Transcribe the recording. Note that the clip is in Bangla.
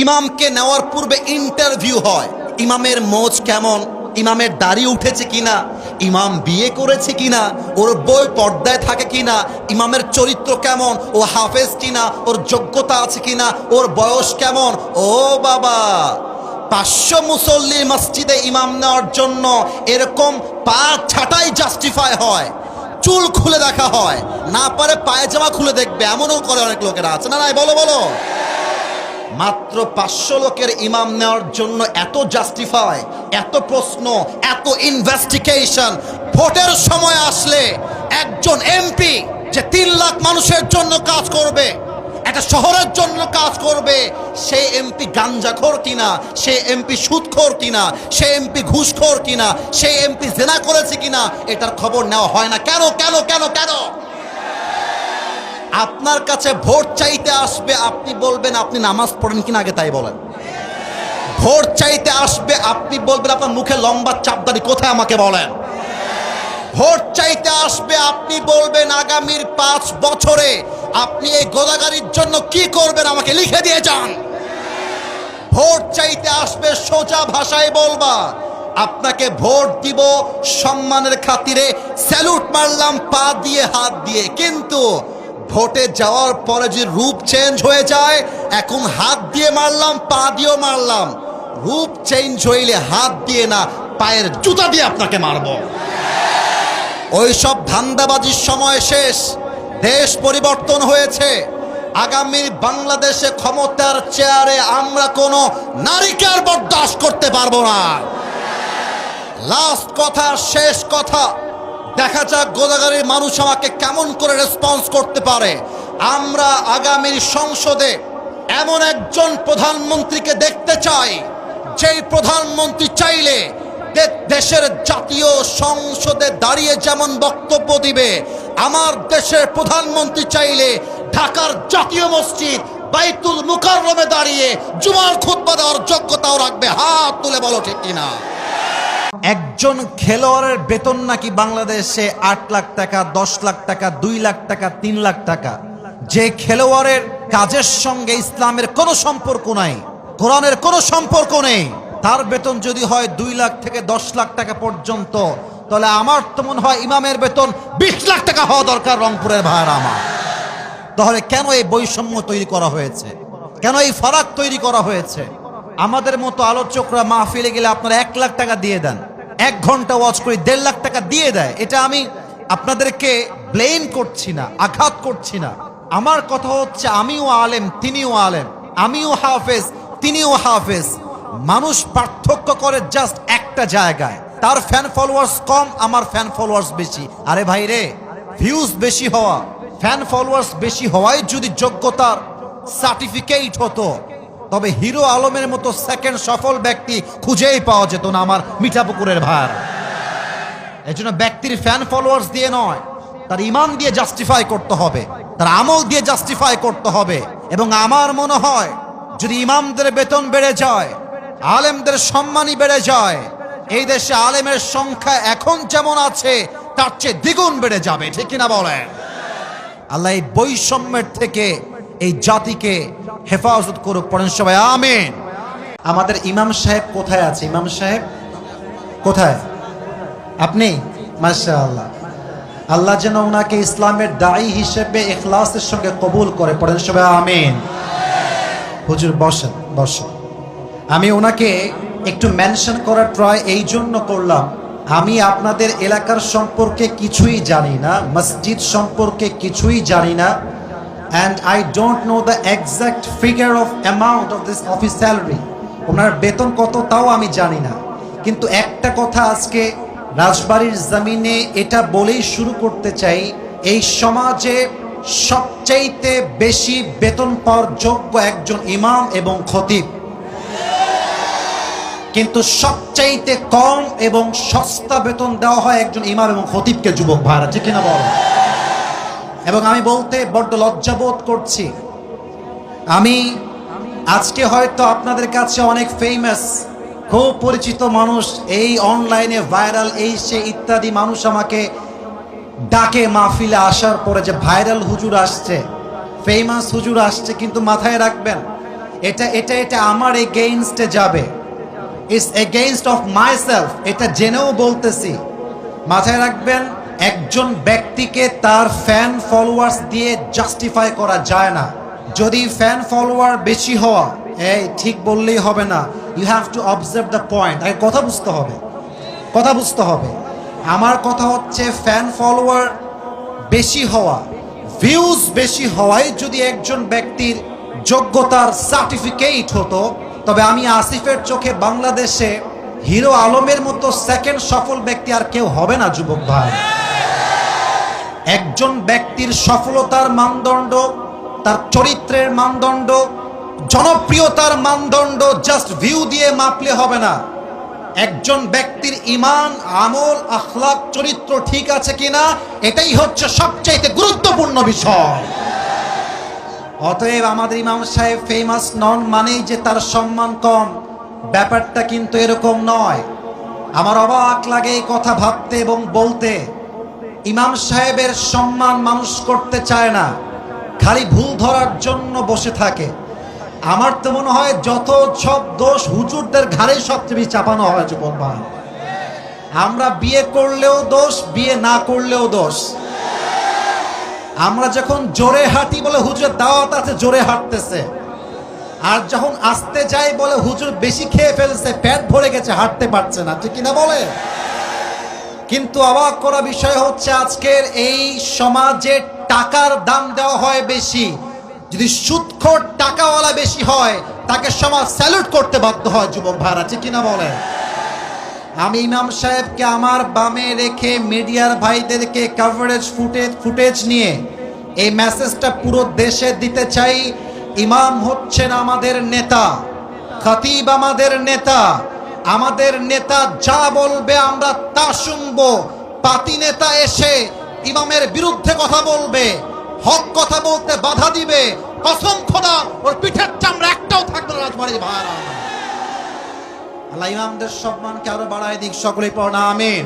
ইমামকে নেওয়ার পূর্বে ইন্টারভিউ হয়। ইমামের মোচ কেমন, ইমামের দাড়ি উঠেছে কিনা, ইমাম বিয়ে করেছে কিনা, ওর বই পর্দায় থাকে কিনা, ইমামের চরিত্র কেমন, ও হাফেজ কিনা, ওর যোগ্যতা আছে কিনা, ওর বয়স কেমন। ও বাবা, 500 মুসল্লির মসজিদে ইমাম নেওয়ার জন্য এরকম পা ছাটাই জাস্টিফাই হয়, চুল খুলে দেখা হয়, না পারে পায়জামা খুলে দেখবে, এমনও করে অনেক লোকেরা আছে না নাই? বলো বলো। মাত্র 500 লোকের ইমাম নেওয়ার জন্য এত জাস্টিফাই, এত প্রশ্ন, এত ইনভেস্টিগেশন। ভোটের সময় আসলে একজন এমপি যে 3 লাখ মানুষের জন্য কাজ করবে, একটা শহরের জন্য কাজ করবে, সেই এমপি গাঞ্জাখোর কিনা, সেই এমপি সুদখোর কিনা, সেই এমপি ঘুষখোর কিনা, সেই এমপি জেনা করেছে কিনা, এটার খবর নেওয়া হয় না। কেন কেন কেন কেন? আপনার কাছে ভোট চাইতে আসবে, আপনি বলবেন আপনি নামাজ পড়েন কিনা আগে তাই বলেন। ভোট চাইতে আসবে, আপনি বলবেন আপনার মুখে লম্বা চাপদাড়ি কোথায় আমাকে বলেন। ভোট চাইতে আসবে, আপনি বলবেন আগামীর 5 বছরে আপনি এই গোদাগাড়ির জন্য কি করবেন আমাকে লিখে দিয়ে যান। ভোট চাইতে আসবে, সোজা ভাষায় বলবা আপনাকে ভোট দিব সম্মানের খাতিরে, স্যালুট মারলাম পা দিয়ে হাত দিয়ে। কিন্তু ভোটে যাওয়ার পরে যে রূপ চেঞ্জ হয়ে যায়, এখন হাত দিয়ে মারলাম পা দিয়েও মারলাম, রূপ চেঞ্জ হইলে হাত দিয়ে না পায়ের জুতা দিয়ে আপনাকে মারব। ওই সব ধান্দাবাজির সময় শেষ, দেশ পরিবর্তন হয়েছে। আগামী বাংলাদেশে ক্ষমতার চেয়ারে আমরা কোনো নারীকে আর বরদাস্ত করতে পারবো না। লাস্ট কথা, শেষ কথা, দেখা যাক গোদাগাড়ির মানুষ আমাকে কেমন করে রেসপন্স করতে পারে। আমরা আগামীর সংসদে এমন একজন প্রধানমন্ত্রীকে দেখতে চাই, যেই প্রধানমন্ত্রী চাইলে দেশের জাতীয় সংসদে দাঁড়িয়ে যেমন বক্তব্য দিবে, আমার দেশের প্রধানমন্ত্রী চাইলে ঢাকার জাতীয় মসজিদ বাইতুল মুকাররমে দাঁড়িয়ে জুমার খুতবা দেওয়ার যোগ্যতাও রাখবে। হাত তুলে বলো ঠিক কিনা? একজন খেলোয়াড়ের বেতন নাকি বাংলাদেশে 8 লাখ টাকা, 10 লাখ টাকা, 2 লাখ টাকা, 3 লাখ টাকা। যে খেলোয়াড়ের কাজের সঙ্গে ইসলামের কোনো সম্পর্ক নাই, কোরআনের কোনো সম্পর্ক নেই, তার বেতন যদি হয় 2 লাখ থেকে 10 লাখ টাকা পর্যন্ত, তাহলে আমার তো মনে হয় ইমামের বেতন 20 লাখ টাকা হওয়া দরকার রংপুরের ভাইরা আমার। তাহলে কেন এই বৈষম্য তৈরি করা হয়েছে? কেন এই ফারাক তৈরি করা হয়েছে? আমাদের মতো আলোচকরা মাহফিলে গেলে আপনারা 1 লাখ টাকা দিয়ে দেন, 1 ঘন্টা ওয়াচ করে 1.5 লাখ টাকা দিয়ে দেয়। এটা আমি আপনাদেরকে ব্লেম করছি না, আঘাত করছি না। আমার কথা হচ্ছে আমিও আলেম, তিনিও আলেম, আমিও হাফেজ, তিনিও হাফেজ। মানুষ পার্থক্য করে জাস্ট একটা জায়গায়, তার ফ্যান ফলোয়ার্স কম, আমার ফ্যান ফলোয়ার্স বেশি। আরে ভাই রে, ভিউজ বেশি হওয়া, ফ্যান ফলোয়ার্স বেশি হওয়াই যদি যোগ্যতার সার্টিফিকেট হতো, তবে হিরো আলমের মতো সেকেন্ড সফল ব্যক্তি খুঁজেই পাওয়া যেত না আমার মিঠাপুকুরের ভার। এই জন্য ব্যক্তির ফ্যান ফলোয়ার্স দিয়ে নয়, তার ইমান দিয়ে জাস্টিফাই করতে হবে, তার আমল দিয়ে জাস্টিফাই করতে হবে। এবং আমার মনে হয় যদি ইমামদের বেতন বেড়ে যায়, আলেমদের সম্মানই বেড়ে যায়, এই দেশে আলেমের সংখ্যা এখন যেমন আছে তার চেয়ে দ্বিগুণ বেড়ে যাবে। ঠিক কিনা বলেন? আল্লাহ এই বৈষম্যের থেকে এই জাতিকে হেফাজত করুক। পড়েন সবাই আমিন। আমাদের ইমাম সাহেব কোথায় আছে? ইমাম সাহেব কোথায়? আপনি? মাশাআল্লাহ, আল্লাহ যেন ওনাকে ইসলামের দায়ী হিসেবে ইখলাসের সঙ্গে কবুল করে। পড়েন সবাই আমিন। হুজুর বসেন, বসেন। আমি ওনাকে একটু মেনশন করার ট্রাই এই জন্য করলাম, আমি আপনাদের এলাকার সম্পর্কে কিছুই জানি না, মসজিদ সম্পর্কে কিছুই জানি না, and I don't know the exact figure of amount of this office salary. ওনার বেতন কত তাও আমি জানি না। কিন্তু একটা কথা আজকে রাজবাড়ির জমিনে এটা বলেই শুরু করতে চাই, এই সমাজে সবচাইতে বেশি বেতন পাওয়ার যোগ্য একজন ইমাম এবং খতিব, কিন্তু সবচাইতে কম এবং সস্তা বেতন দেওয়া হয় একজন ইমাম এবং খতিবকে। যুবক ভাইরা ঠিক কিনা বল? এবং আমি বলতে বড্ড লজ্জাবোধ করছি, আমি আজকে হয়তো আপনাদের কাছে অনেক ফেমাস, খুব পরিচিত মানুষ, এই অনলাইনে ভাইরাল, এই সে ইত্যাদি মানুষ আমাকে ডাকে মাহফিলে আসার পরে যে ভাইরাল হুজুর আসছে, ফেমাস হুজুর আসছে। কিন্তু মাথায় রাখবেন, এটা এটা এটা আমার এগেইনস্টে যাবে, ইটস এগেইনস্ট অফ মাইসেলফ, এটা জেনেও বলতেছি। মাথায় রাখবেন, একজন ব্যক্তিকে তার ফ্যান ফলোয়ার্স দিয়ে জাস্টিফাই করা যায় না। যদি ফ্যান ফলোয়ার বেশি হওয়া, এই ঠিক বললেই হবে না, you have to observe the point. আগে কথা বুঝতে হবে, কথা বুঝতে হবে। আমার কথা হচ্ছে ফ্যান ফলোয়ার বেশি হওয়া, ভিউজ বেশি হওয়াই যদি একজন ব্যক্তির যোগ্যতার সার্টিফিকেট হতো, তবে আমি আসিফের চোখে বাংলাদেশে হিরো আলমের মতো সেকেন্ড সফল ব্যক্তি আর কেউ হবে না যুবক ভাই। একজন ব্যক্তির সফলতার মানদণ্ড, তার চরিত্রের মানদণ্ড, জনপ্রিয়তার মানদণ্ড জাস্ট ভিউ দিয়ে মাপলে হবে না। একজন ব্যক্তির ঈমান, আমল, আখলাক, চরিত্র ঠিক আছে কিনা, এটাই হচ্ছে সবচেয়ে গুরুত্বপূর্ণ বিষয়। অতএব আমাদের ইমাম সাহেব ফেমাস নন মানেই যে তার সম্মান কম, ব্যাপারটা কিন্তু এরকম নয়। আমার অবাক লাগে এই কথা ভাবতে এবং বলতে। ইমাম সাহেবের সম্মান মানুষ করতে চায় না, খালি ভুল ধরার জন্য বসে থাকে। আমার তো মনে হয় যত সব দোষ হুজুরদের ঘাড়ে সবচেয়ে বেশি চাপানো হয় যুবক ভাই। আমরা বিয়ে করলেও দোষ, বিয়ে না করলেও দোষ। আমরা যখন জোরে হাঁটি বলে হুজুরের দাওয়াত আছে, জোরে হাঁটতেছে। আর যখন আসতে যাই বলে হুজুর বেশি খেয়ে ফেলছে, পেট ভরে গেছে, হাঁটতে পারছে না, ঠিক কিনা বলে? কিন্তু অবাক করা বিষয় হচ্ছে আজকের এই সমাজে টাকার দাম দেওয়া হয় বেশি। যদি সুদখোর টাকাওয়ালা বেশি হয়, তাকে সমাজ স্যালুট করতে বাধ্য হয় যুবক ভাইরা, ঠিক কিনা বলে? আমি ইমাম সাহেবকে আমার বামে রেখে মিডিয়ার ভাইদেরকে কভারেজ ফুটেজ নিয়ে এই মেসেজটা পুরো দেশে দিতে চাই। ইমাম হচ্ছেন আমাদের নেতা, খতিব আমাদের নেতা। আমাদের নেতা যা বলবে আমরা তা শুনবো। পাতি নেতা এসে ইমামের বিরুদ্ধে কথা বলবে, হক কথা বলতে বাধা দিবে, কসম খোদা ওর পিঠের চামড়া একটাও থাকবে না রাজবাড়ির ভাইরা। আল্লাহ ইমামদের সম্মানকে আরো বাড়ায় দিক, সকলেই পড়া আমিন।